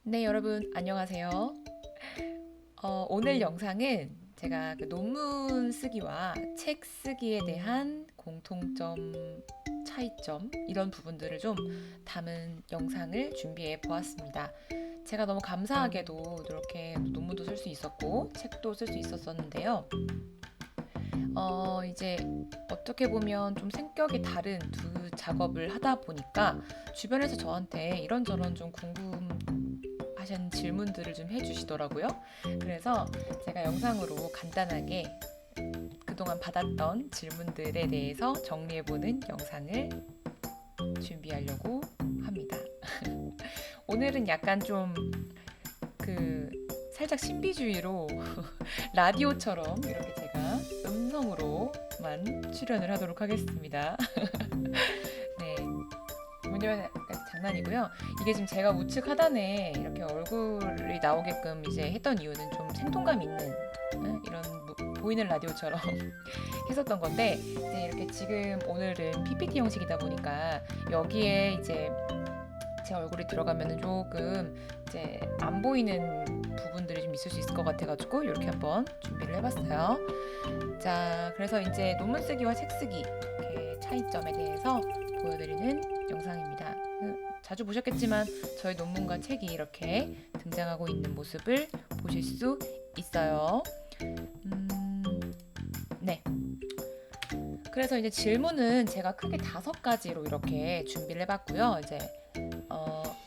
네, 여러분 안녕하세요. 오늘 영상은 제가 그 논문 쓰기와 책 쓰기에 대한 공통점, 차이점 이런 부분들을 좀 담은 영상을 준비해 보았습니다. 제가 너무 감사하게도 이렇게 논문도 쓸 수 있었고 책도 쓸 수 있었었는데요. 이제 어떻게 보면 좀 성격이 다른 두 작업을 하다 보니까 주변에서 저한테 이런저런 좀 궁금하신 질문들을 좀 해주시더라고요. 그래서 제가 영상으로 간단하게 그동안 받았던 질문들에 대해서 정리해보는 영상을 준비하려고 합니다. 오늘은 약간 좀 그 살짝 신비주의로 라디오처럼 이렇게 제가 음성으로만 출연을 하도록 하겠습니다. 네, 문제는 장난이고요. 이게 지금 제가 우측 하단에 이렇게 얼굴이 나오게끔 이제 했던 이유는 좀 생동감 있는 이런 보이는 라디오처럼 했었던 건데 이제 이렇게 지금 오늘은 PPT 형식이다 보니까 여기에 이제 제 얼굴이 들어가면은 조금 이제 안 보이는 부분들이 좀 있을 수 있을 것 같아가지고 이렇게 한번 준비를 해봤어요. 자, 그래서 이제 논문 쓰기와 책 쓰기 이렇게 차이점에 대해서 보여드리는 영상입니다. 자주 보셨겠지만 저희 논문과 책이 이렇게 등장하고 있는 모습을 보실 수 있어요. 네. 그래서 이제 질문은 제가 크게 5가지로 이렇게 준비를 해봤고요. 이제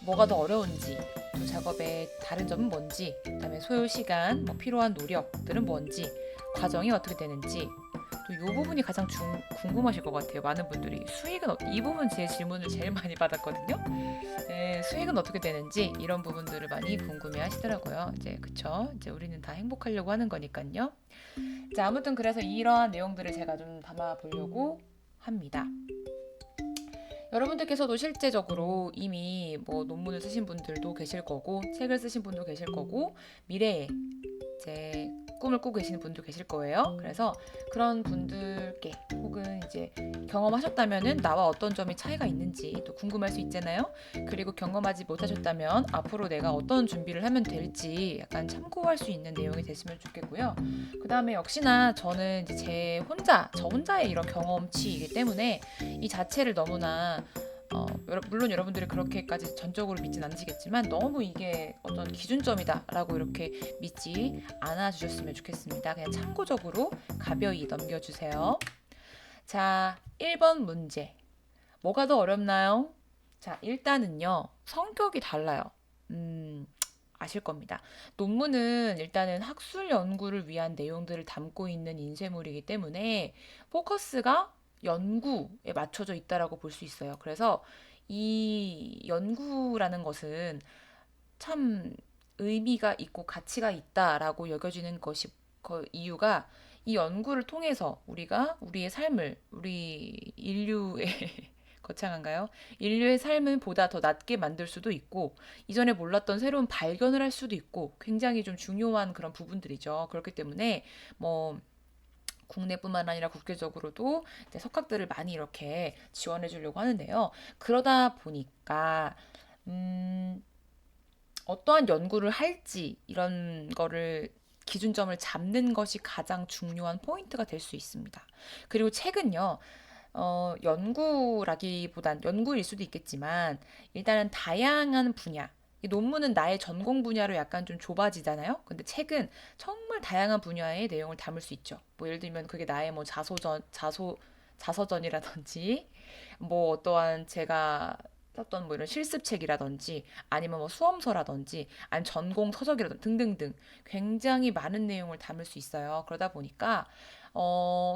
뭐가 더 어려운지, 또 작업의 다른 점은 뭔지, 그다음에 소요 시간, 뭐 필요한 노력들은 뭔지, 과정이 어떻게 되는지, 또 이 부분이 가장 궁금하실 것 같아요. 많은 분들이 수익은 이 부분 제 질문을 제일 많이 받았거든요. 네, 수익은 어떻게 되는지 이런 부분들을 많이 궁금해하시더라고요. 이제 그쵸? 이제 우리는 다 행복하려고 하는 거니까요. 자, 아무튼 그래서 이러한 내용들을 제가 좀 담아 보려고 합니다. 여러분들께서도 실제적으로 이미 뭐 논문을 쓰신 분들도 계실 거고 책을 쓰신 분도 계실 거고 미래에 이제 꿈을 꾸고 계시는 분도 계실 거예요. 그래서 그런 분들께 혹은 이제 경험하셨다면은 나와 어떤 점이 차이가 있는지 또 궁금할 수 있잖아요. 그리고 경험하지 못하셨다면 앞으로 내가 어떤 준비를 하면 될지 약간 참고할 수 있는 내용이 됐으면 좋겠고요. 그 다음에 역시나 저는 이제 저 혼자의 이런 경험치이기 때문에 이 자체를 너무나 물론 여러분들이 그렇게까지 전적으로 믿진 않으시겠지만 너무 이게 어떤 기준점이다라고 이렇게 믿지 않아 주셨으면 좋겠습니다. 그냥 참고적으로 가벼이 넘겨주세요. 자, 1번 문제. 뭐가 더 어렵나요? 자, 일단은요, 성격이 달라요. 음, 아실 겁니다. 논문은 일단은 학술 연구를 위한 내용들을 담고 있는 인쇄물이기 때문에 포커스가 연구에 맞춰져 있다라고 볼 수 있어요. 그래서 이 연구라는 것은 참 의미가 있고 가치가 있다라고 여겨지는 것이 그 이유가 이 연구를 통해서 우리가 우리의 삶을 우리 인류의 거창한가요? 인류의 삶을 보다 더 낫게 만들 수도 있고 이전에 몰랐던 새로운 발견을 할 수도 있고 굉장히 좀 중요한 그런 부분들이죠. 그렇기 때문에 뭐 국내뿐만 아니라 국제적으로도 이제 석학들을 많이 이렇게 지원해 주려고 하는데요. 그러다 보니까 음, 어떠한 연구를 할지 이런 거를 기준점을 잡는 것이 가장 중요한 포인트가 될 수 있습니다. 그리고 책은요, 연구라기보단 연구일 수도 있겠지만 일단은 다양한 분야. 이 논문은 나의 전공 분야로 약간 좀 좁아지잖아요. 근데 책은 정말 다양한 분야의 내용을 담을 수 있죠. 뭐 예를 들면 그게 나의 뭐 자서전이라든지 뭐 어떠한 제가 썼던 뭐 이런 실습책이라든지 아니면 뭐 수험서라든지 아니면 전공 서적이라든지 등등등 굉장히 많은 내용을 담을 수 있어요. 그러다 보니까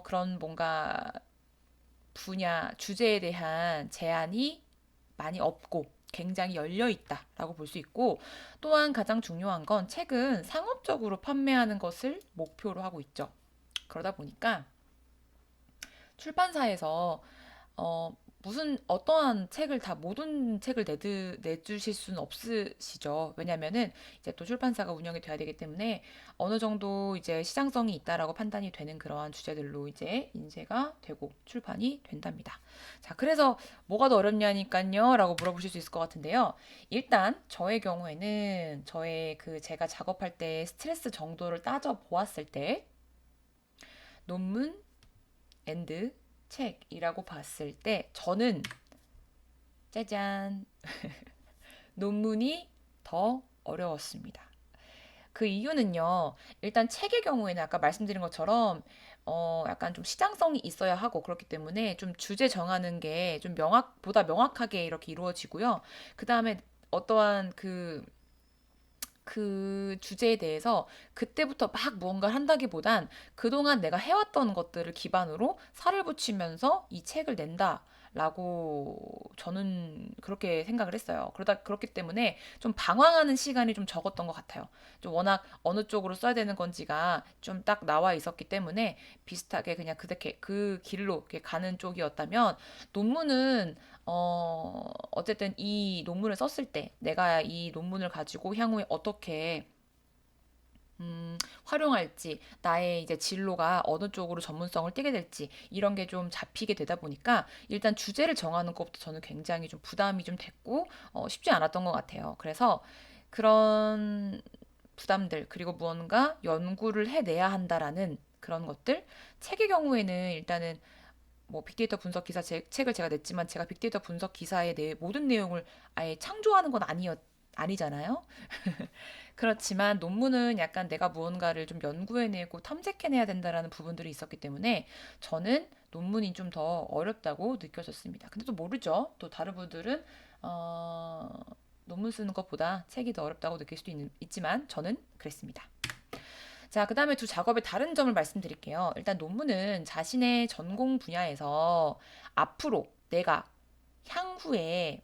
그런 뭔가 분야, 주제에 대한 제한이 많이 없고 굉장히 열려 있다라고 볼 수 있고 또한 가장 중요한 건 책은 상업적으로 판매하는 것을 목표로 하고 있죠. 그러다 보니까 출판사에서 어, 무슨 어떠한 책을 다 모든 책을 내주실 수는 없으시죠. 왜냐면은 이제 또 출판사가 운영이 돼야 되기 때문에 어느 정도 이제 시장성이 있다라고 판단이 되는 그러한 주제들로 이제 인쇄가 되고 출판이 된답니다. 자, 그래서 뭐가 더 어렵냐니까요? 라고 물어보실 수 있을 것 같은데요. 일단 저의 경우에는 저의 그 제가 작업할 때 스트레스 정도를 따져 보았을 때 논문 앤드 책이라고 봤을 때 저는 짜잔 논문이 더 어려웠습니다. 그 이유는요. 일단 책의 경우에는 아까 말씀드린 것처럼 약간 좀 시장성이 있어야 하고 그렇기 때문에 좀 주제 정하는 게 좀 보다 명확하게 이렇게 이루어지고요. 그 다음에 어떠한 그 주제에 대해서 그때부터 막 무언가를 한다기보단 그동안 내가 해왔던 것들을 기반으로 살을 붙이면서 이 책을 낸다라고 저는 그렇게 생각을 했어요. 그렇기 때문에 좀 방황하는 시간이 좀 적었던 것 같아요. 좀 워낙 어느 쪽으로 써야 되는 건지가 좀 딱 나와 있었기 때문에 비슷하게 그냥 그 길로 이렇게 가는 쪽이었다면 논문은 어쨌든 이 논문을 썼을 때 내가 이 논문을 가지고 향후에 어떻게 활용할지, 나의 이제 진로가 어느 쪽으로 전문성을 띠게 될지, 이런 게 좀 잡히게 되다 보니까, 일단 주제를 정하는 것부터 저는 굉장히 좀 부담이 좀 됐고, 쉽지 않았던 것 같아요. 그래서 그런 부담들, 그리고 무언가 연구를 해내야 한다라는 그런 것들, 책의 경우에는 일단은 뭐 빅데이터 분석 기사 책을 제가 냈지만 제가 빅데이터 분석 기사의 모든 내용을 아예 창조하는 건 아니잖아요. 그렇지만 논문은 약간 내가 무언가를 좀 연구해내고 탐색해내야 된다라는 부분들이 있었기 때문에 저는 논문이 좀 더 어렵다고 느껴졌습니다. 근데 또 모르죠. 또 다른 분들은 어, 논문 쓰는 것보다 책이 더 어렵다고 느낄 수도 있지만 저는 그랬습니다. 자, 그 다음에 두 작업의 다른 점을 말씀드릴게요. 일단 논문은 자신의 전공 분야에서 앞으로 내가 향후에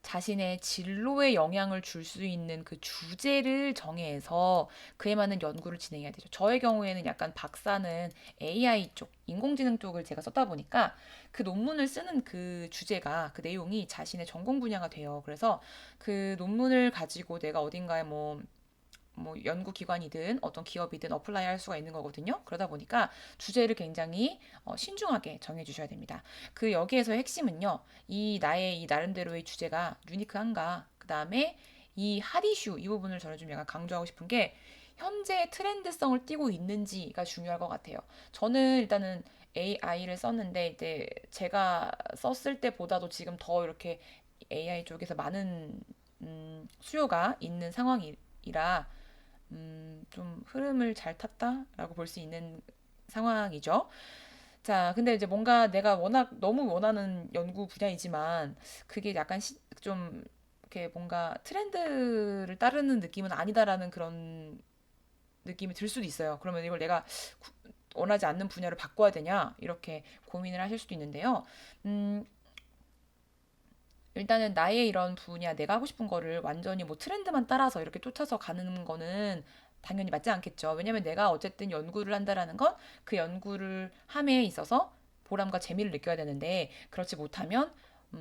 자신의 진로에 영향을 줄 수 있는 그 주제를 정해서 그에 맞는 연구를 진행해야 되죠. 저의 경우에는 약간 박사는 AI 쪽, 인공지능 쪽을 제가 썼다 보니까 그 논문을 쓰는 그 주제가, 그 내용이 자신의 전공 분야가 돼요. 그래서 그 논문을 가지고 내가 어딘가에 뭐 연구기관이든 어떤 기업이든 어플라이 할 수가 있는 거거든요. 그러다 보니까 주제를 굉장히 신중하게 정해 주셔야 됩니다. 그 여기에서의 핵심은요. 나의 이 나름대로의 주제가 유니크한가. 그다음에 이 핫 이슈 이 부분을 저는 좀 약간 강조하고 싶은 게 현재 트렌드성을 띠고 있는지가 중요할 것 같아요. 저는 일단은 AI를 썼는데 이제 제가 썼을 때보다도 지금 더 이렇게 AI 쪽에서 많은 수요가 있는 상황이라 좀 흐름을 잘 탔다라고 볼 수 있는 상황이죠. 자, 근데 이제 뭔가 내가 워낙 너무 원하는 연구 분야이지만 그게 약간 좀 이렇게 뭔가 트렌드를 따르는 느낌은 아니다라는 그런 느낌이 들 수도 있어요. 그러면 이걸 내가 원하지 않는 분야를 바꿔야 되냐 이렇게 고민을 하실 수도 있는데요. 음, 일단은 나의 이런 분야, 내가 하고 싶은 거를 완전히 뭐 트렌드만 따라서 이렇게 쫓아서 가는 거는 당연히 맞지 않겠죠. 왜냐면 내가 어쨌든 연구를 한다라는 건 그 연구를 함에 있어서 보람과 재미를 느껴야 되는데 그렇지 못하면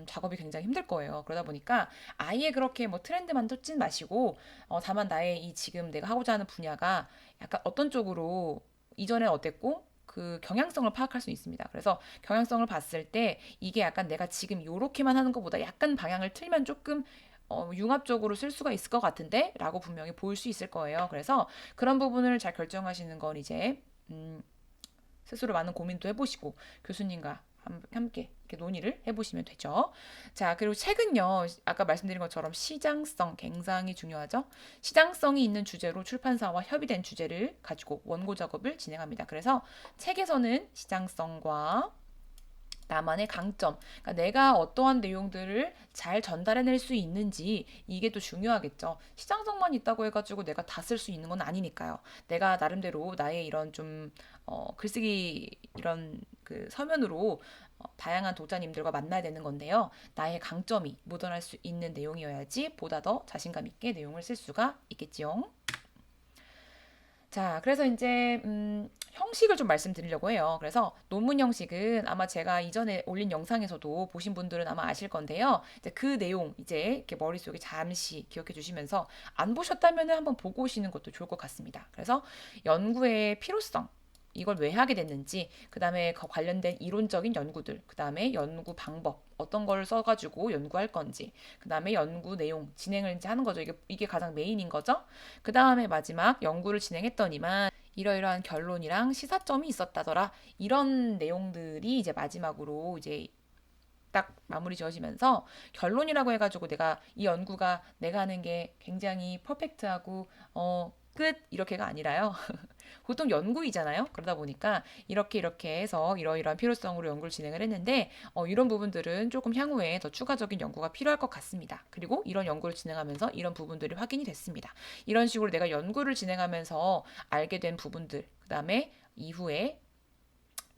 작업이 굉장히 힘들 거예요. 그러다 보니까 아예 그렇게 뭐 트렌드만 쫓진 마시고 다만 나의 이 지금 내가 하고자 하는 분야가 약간 어떤 쪽으로 이전에 어땠고 그 경향성을 파악할 수 있습니다. 그래서 경향성을 봤을 때 이게 약간 내가 지금 요렇게만 하는 것보다 약간 방향을 틀면 조금 융합적으로 쓸 수가 있을 것 같은데 라고 분명히 보일 수 있을 거예요. 그래서 그런 부분을 잘 결정하시는 건 이제 스스로 많은 고민도 해보시고 교수님과 함께 이렇게 논의를 해보시면 되죠. 자, 그리고 책은요, 아까 말씀드린 것처럼 시장성 굉장히 중요하죠. 시장성이 있는 주제로 출판사와 협의된 주제를 가지고 원고 작업을 진행합니다. 그래서 책에서는 시장성과 나만의 강점, 그러니까 내가 어떠한 내용들을 잘 전달해낼 수 있는지 이게 또 중요하겠죠. 시장성만 있다고 해가지고 내가 다 쓸 수 있는 건 아니니까요. 내가 나름대로 나의 이런 좀 글쓰기 이런 그 서면으로 다양한 독자님들과 만나야 되는 건데요. 나의 강점이 묻어날 수 있는 내용이어야지 보다 더 자신감 있게 내용을 쓸 수가 있겠지요. 자, 그래서 이제 형식을 좀 말씀드리려고 해요. 그래서 논문 형식은 아마 제가 이전에 올린 영상에서도 보신 분들은 아마 아실 건데요. 이제 그 내용 이제 이렇게 머릿속에 잠시 기억해 주시면서 안 보셨다면 한번 보고 오시는 것도 좋을 것 같습니다. 그래서 연구의 필요성, 이걸 왜 하게 됐는지, 그 다음에 관련된 이론적인 연구들, 그 다음에 연구 방법, 어떤 걸 써가지고 연구할 건지, 그 다음에 연구 내용, 진행을 이제 하는 거죠. 이게 가장 메인인 거죠. 그 다음에 마지막 연구를 진행했더니만 이러이러한 결론이랑 시사점이 있었다더라. 이런 내용들이 이제 마지막으로 이제 딱 마무리 지어지면서 결론이라고 해가지고 내가 이 연구가 내가 하는 게 굉장히 퍼펙트하고 끝 이렇게가 아니라요. 보통 연구이잖아요. 그러다 보니까 이렇게 해서 이러이러한 필요성으로 연구를 진행을 했는데 이런 부분들은 조금 향후에 더 추가적인 연구가 필요할 것 같습니다. 그리고 이런 연구를 진행하면서 이런 부분들이 확인이 됐습니다. 이런 식으로 내가 연구를 진행하면서 알게 된 부분들, 그 다음에 이후에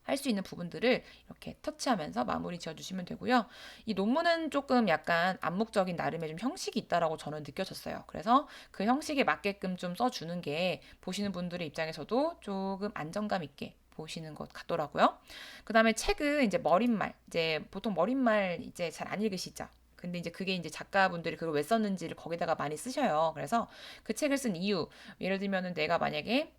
할 수 있는 부분들을 이렇게 터치하면서 마무리 지어주시면 되고요. 이 논문은 조금 약간 암묵적인 나름의 좀 형식이 있다라고 저는 느껴졌어요. 그래서 그 형식에 맞게끔 좀 써주는 게 보시는 분들의 입장에서도 조금 안정감 있게 보시는 것 같더라고요. 그 다음에 책은 이제 머릿말, 이제 보통 머릿말 이제 잘 안 읽으시죠? 근데 이제 그게 이제 작가분들이 그걸 왜 썼는지를 거기다가 많이 쓰셔요. 그래서 그 책을 쓴 이유, 예를 들면은 내가 만약에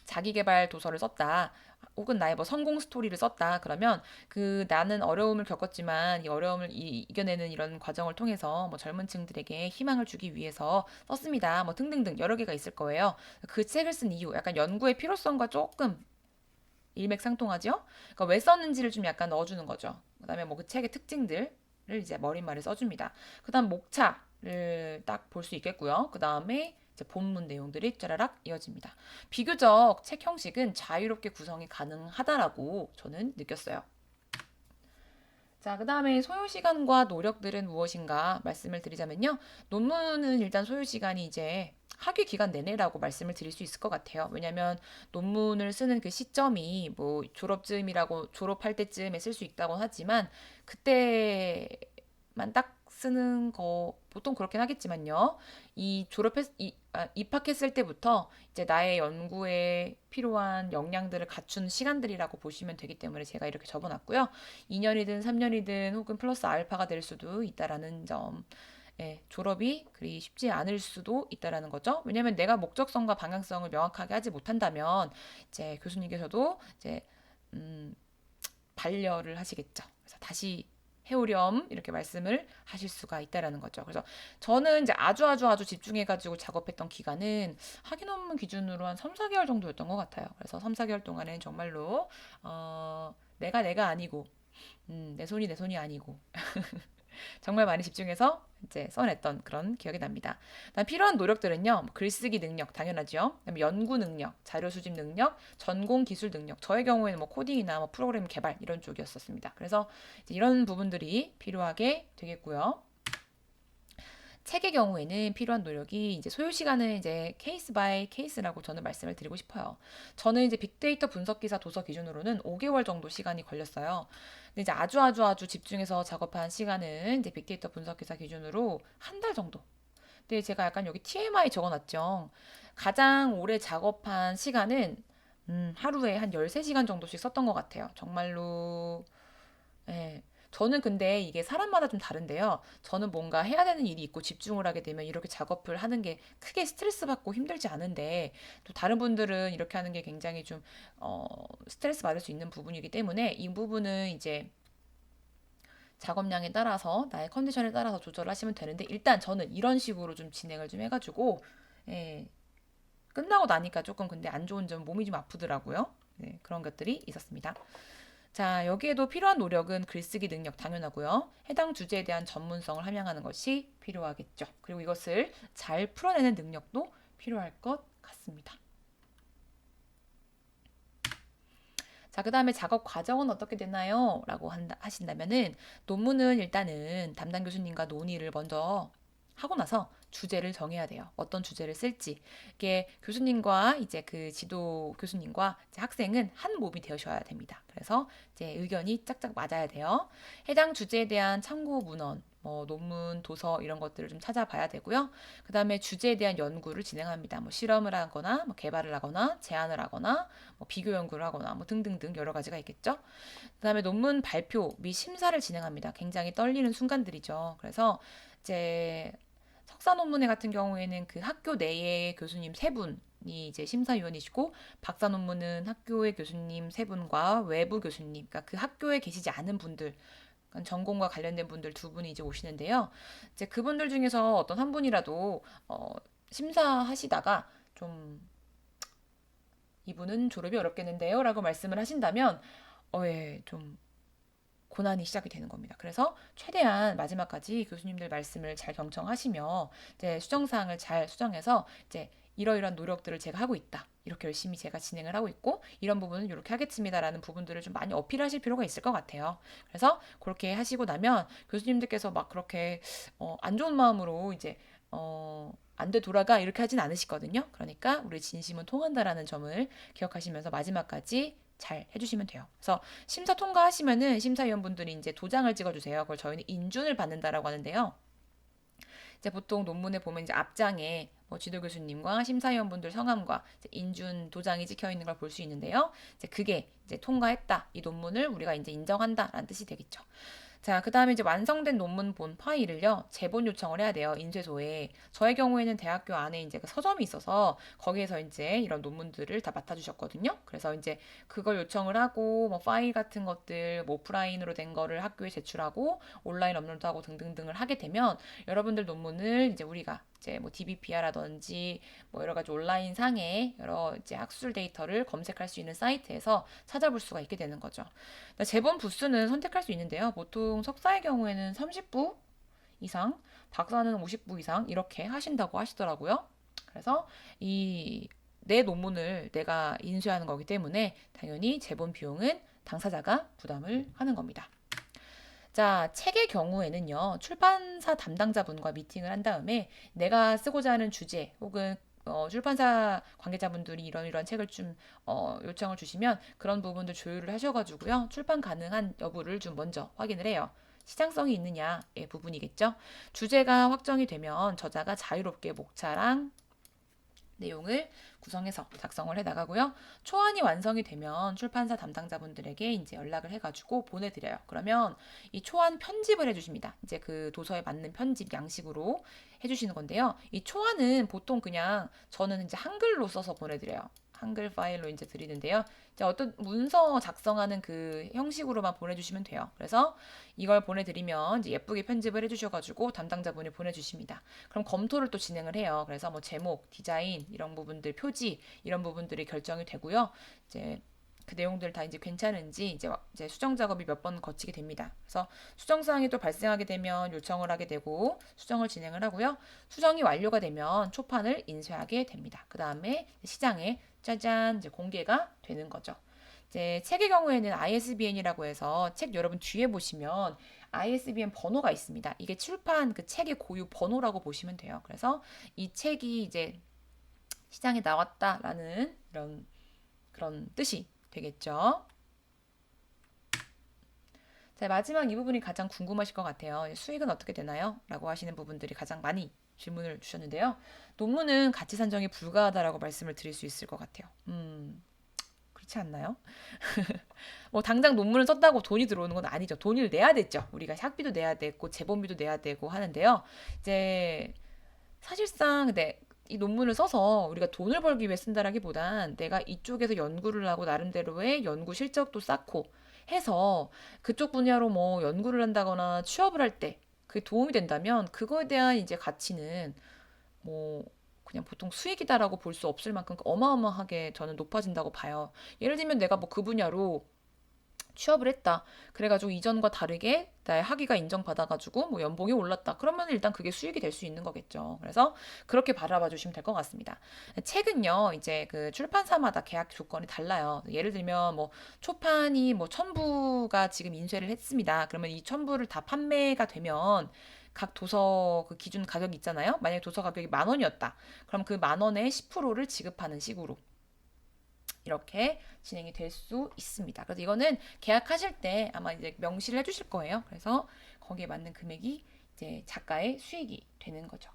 자기계발 도서를 썼다. 혹은 나의 뭐 성공 스토리를 썼다. 그러면 그 나는 어려움을 겪었지만 이 어려움을 이겨내는 이런 과정을 통해서 뭐 젊은 층들에게 희망을 주기 위해서 썼습니다. 뭐 등등등 여러 개가 있을 거예요. 그 책을 쓴 이유, 약간 연구의 필요성과 조금 일맥상통하죠? 그러니까 왜 썼는지를 좀 약간 넣어주는 거죠. 그다음에 뭐 그 책의 특징들을 이제 머릿말에 써줍니다. 그다음 목차를 딱 볼 수 있겠고요. 그다음에 이제 본문 내용들이 짜라락 이어집니다. 비교적 책 형식은 자유롭게 구성이 가능하다라고 저는 느꼈어요. 자, 그 다음에 소요 시간과 노력들은 무엇인가 말씀을 드리자면요. 논문은 일단 소요 시간이 이제 학위 기간 내내라고 말씀을 드릴 수 있을 것 같아요. 왜냐하면 논문을 쓰는 그 시점이 뭐 졸업쯤이라고 졸업할 때쯤에 쓸 수 있다고 하지만 그때만 딱 쓰는 거 보통 그렇긴 하겠지만요. 입학했을 때부터 이제 나의 연구에 필요한 역량들을 갖춘 시간들이라고 보시면 되기 때문에 제가 이렇게 적어놨고요. 2년이든 3년이든 혹은 플러스 알파가 될 수도 있다라는 점. 예, 졸업이 그리 쉽지 않을 수도 있다라는 거죠. 왜냐하면 내가 목적성과 방향성을 명확하게 하지 못한다면 이제 교수님께서도 이제 음, 반려를 하시겠죠. 그래서 다시 해오렴 이렇게 말씀을 하실 수가 있다라는 거죠. 그래서 저는 이제 아주 집중해가지고 작업했던 기간은 학위 논문 기준으로 한 3, 4개월 정도였던 것 같아요. 그래서 3, 4개월 동안은 정말로 내가 아니고 내 손이 내 손이 아니고 정말 많이 집중해서 이제 써냈던 그런 기억이 납니다. 다음 필요한 노력들은요. 뭐 글쓰기 능력 당연하죠. 그다음에 연구 능력, 자료 수집 능력, 전공 기술 능력. 저의 경우에는 뭐 코딩이나 뭐 프로그램 개발 이런 쪽이었었습니다. 그래서 이제 이런 부분들이 필요하게 되겠고요. 책의 경우에는 필요한 노력이 이제 소요 시간은 이제 케이스 바이 케이스라고 저는 말씀을 드리고 싶어요. 저는 이제 빅데이터 분석 기사 도서 기준으로는 5개월 정도 시간이 걸렸어요. 근데 이제 아주 집중해서 작업한 시간은 이제 빅데이터 분석 기사 기준으로 한 달 정도. 근데 제가 약간 여기 TMI 적어놨죠. 가장 오래 작업한 시간은 하루에 한 13시간 정도씩 썼던 것 같아요. 정말로 예. 저는 근데 이게 사람마다 좀 다른데요. 저는 뭔가 해야 되는 일이 있고 집중을 하게 되면 이렇게 작업을 하는 게 크게 스트레스 받고 힘들지 않은데 또 다른 분들은 이렇게 하는 게 굉장히 좀 스트레스 받을 수 있는 부분이기 때문에 이 부분은 이제 작업량에 따라서 나의 컨디션에 따라서 조절하시면 되는데 일단 저는 이런 식으로 좀 진행을 좀 해가지고 예, 끝나고 나니까 조금 근데 안 좋은 점 몸이 좀 아프더라고요. 네, 그런 것들이 있었습니다. 자, 여기에도 필요한 노력은 글쓰기 능력 당연하고요. 해당 주제에 대한 전문성을 함양하는 것이 필요하겠죠. 그리고 이것을 잘 풀어내는 능력도 필요할 것 같습니다. 자, 그 다음에 작업 과정은 어떻게 되나요? 라고 하신다면은 논문은 일단은 담당 교수님과 논의를 먼저 하고 나서 주제를 정해야 돼요. 어떤 주제를 쓸지. 이게 교수님과 이제 그 지도 교수님과 이제 학생은 한 몸이 되셔야 됩니다. 그래서 이제 의견이 짝짝 맞아야 돼요. 해당 주제에 대한 참고 문헌, 뭐 논문, 도서 이런 것들을 좀 찾아봐야 되고요. 그 다음에 주제에 대한 연구를 진행합니다. 뭐 실험을 하거나, 뭐 개발을 하거나, 제안을 하거나, 뭐 비교 연구를 하거나, 뭐 등등등 여러 가지가 있겠죠. 그 다음에 논문 발표 및 심사를 진행합니다. 굉장히 떨리는 순간들이죠. 그래서 이제 석사 논문회 같은 경우에는 그 학교 내의 교수님 세 분이 이제 심사위원이시고, 박사 논문은 학교의 교수님 세 분과 외부 교수님, 그러니까 그 학교에 계시지 않은 분들, 그러니까 전공과 관련된 분들 두 분이 이제 오시는데요. 이제 그분들 중에서 어떤 한 분이라도 심사하시다가 좀 이분은 졸업이 어렵겠는데요라고 말씀을 하신다면 예, 좀 고난이 시작이 되는 겁니다. 그래서 최대한 마지막까지 교수님들 말씀을 잘 경청하시며 이제 수정사항을 잘 수정해서 이제 이러이러한 노력들을 제가 하고 있다. 이렇게 열심히 제가 진행을 하고 있고 이런 부분은 이렇게 하겠습니다라는 부분들을 좀 많이 어필하실 필요가 있을 것 같아요. 그래서 그렇게 하시고 나면 교수님들께서 막 그렇게 안 좋은 마음으로 이제 안 돼 돌아가 이렇게 하진 않으시거든요. 그러니까 우리 진심은 통한다라는 점을 기억하시면서 마지막까지 잘 해주시면 돼요. 그래서 심사 통과하시면은 심사위원분들이 이제 도장을 찍어주세요. 그걸 저희는 인준을 받는다라고 하는데요. 이제 보통 논문에 보면 이제 앞장에 뭐 지도 교수님과 심사위원분들 성함과 인준 도장이 찍혀 있는 걸 볼 수 있는데요. 이제 그게 이제 통과했다. 이 논문을 우리가 이제 인정한다라는 뜻이 되겠죠. 자, 그 다음에 이제 완성된 논문 본 파일을요, 제본 요청을 해야 돼요, 인쇄소에. 저의 경우에는 대학교 안에 이제 그 서점이 있어서 거기에서 이제 이런 논문들을 다 맡아주셨거든요. 그래서 이제 그걸 요청을 하고, 뭐 파일 같은 것들, 뭐 오프라인으로 된 거를 학교에 제출하고, 온라인 업로드하고 등등등을 하게 되면 여러분들 논문을 이제 우리가 이제 뭐 DBPR라든지 뭐 여러 가지 온라인 상에 여러 이제 학술 데이터를 검색할 수 있는 사이트에서 찾아볼 수가 있게 되는 거죠. 재본 부수는 선택할 수 있는데요. 보통 석사의 경우에는 30부 이상, 박사는 50부 이상 이렇게 하신다고 하시더라고요. 그래서 이 내 논문을 내가 인쇄하는 거기 때문에 당연히 재본 비용은 당사자가 부담을 하는 겁니다. 자, 책의 경우에는요, 출판사 담당자분과 미팅을 한 다음에 내가 쓰고자 하는 주제 혹은 출판사 관계자분들이 이런 책을 좀 요청을 주시면 그런 부분들 조율을 하셔가지고요, 출판 가능한 여부를 좀 먼저 확인을 해요. 시장성이 있느냐의 부분이겠죠. 주제가 확정이 되면 저자가 자유롭게 목차랑 내용을 구성해서 작성을 해 나가고요. 초안이 완성이 되면 출판사 담당자분들에게 이제 연락을 해가지고 보내드려요. 그러면 이 초안 편집을 해주십니다. 이제 그 도서에 맞는 편집 양식으로 해주시는 건데요. 이 초안은 보통 그냥 저는 이제 한글로 써서 보내드려요. 한글 파일로 이제 드리는데요. 이제 어떤 문서 작성하는 그 형식으로만 보내주시면 돼요. 그래서 이걸 보내드리면 이제 예쁘게 편집을 해주셔가지고 담당자분이 보내주십니다. 그럼 검토를 또 진행을 해요. 그래서 뭐 제목, 디자인 이런 부분들, 표지 이런 부분들이 결정이 되고요. 이제 그 내용들 다 이제 괜찮은지 이제 수정 작업이 몇 번 거치게 됩니다. 그래서 수정 사항이 또 발생하게 되면 요청을 하게 되고 수정을 진행을 하고요. 수정이 완료가 되면 초판을 인쇄하게 됩니다. 그 다음에 시장에 짜잔 이제 공개가 되는 거죠. 이제 책의 경우에는 ISBN이라고 해서 책 여러분 뒤에 보시면 ISBN 번호가 있습니다. 이게 출판 그 책의 고유 번호라고 보시면 돼요. 그래서 이 책이 이제 시장에 나왔다라는 이런 그런 뜻이 되겠죠. 자, 마지막 이 부분이 가장 궁금하실 것 같아요. 수익은 어떻게 되나요? 라고 하시는 부분들이 가장 많이 질문을 주셨는데요. 논문은 가치 산정이 불가하다라고 말씀을 드릴 수 있을 것 같아요. 그렇지 않나요? 뭐 당장 논문을 썼다고 돈이 들어오는 건 아니죠. 돈을 내야 되죠. 우리가 학비도 내야 되고 재본비도 내야 되고 하는데요. 이제 사실상 근데 이 논문을 써서 우리가 돈을 벌기 위해 쓴다라기보단 내가 이쪽에서 연구를 하고 나름대로의 연구 실적도 쌓고 해서 그쪽 분야로 뭐 연구를 한다거나 취업을 할 때 그게 도움이 된다면 그거에 대한 이제 가치는 뭐 그냥 보통 수익이다라고 볼 수 없을 만큼 어마어마하게 저는 높아진다고 봐요. 예를 들면 내가 뭐 그 분야로 취업을 했다. 그래가지고 이전과 다르게 나의 학위가 인정받아가지고 뭐 연봉이 올랐다. 그러면 일단 그게 수익이 될 수 있는 거겠죠. 그래서 그렇게 바라봐 주시면 될 것 같습니다. 책은요, 이제 그 출판사마다 계약 조건이 달라요. 예를 들면 뭐 초판이 뭐 1000부가 지금 인쇄를 했습니다. 그러면 이 1000부를 다 판매가 되면 각 도서 그 기준 가격이 있잖아요. 만약에 도서 가격이 10,000원이었다. 그럼 그 10,000원의 10%를 지급하는 식으로 이렇게 진행이 될 수 있습니다. 그래서 이거는 계약하실 때 아마 이제 명시를 해주실 거예요. 그래서 거기에 맞는 금액이 이제 작가의 수익이 되는 거죠.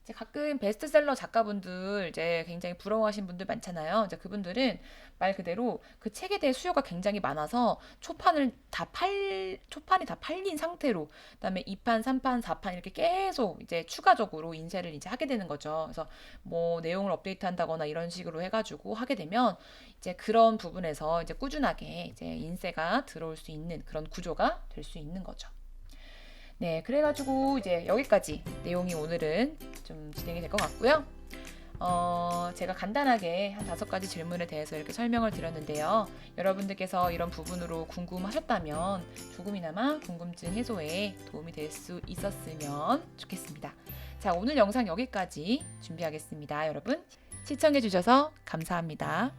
이제 가끔 베스트셀러 작가분들 이제 굉장히 부러워하신 분들 많잖아요. 이제 그분들은 말 그대로 그 책에 대해 수요가 굉장히 많아서 초판이 다 팔린 상태로 그다음에 2판, 3판, 4판 이렇게 계속 이제 추가적으로 인쇄를 이제 하게 되는 거죠. 그래서 뭐 내용을 업데이트한다거나 이런 식으로 해가지고 하게 되면 이제 그런 부분에서 이제 꾸준하게 이제 인쇄가 들어올 수 있는 그런 구조가 될 수 있는 거죠. 네, 그래가지고 이제 여기까지 내용이 오늘은 좀 진행이 될 것 같고요. 제가 간단하게 한 5가지 질문에 대해서 이렇게 설명을 드렸는데요. 여러분들께서 이런 부분으로 궁금하셨다면 조금이나마 궁금증 해소에 도움이 될 수 있었으면 좋겠습니다. 자, 오늘 영상 여기까지 준비하겠습니다. 여러분, 시청해주셔서 감사합니다.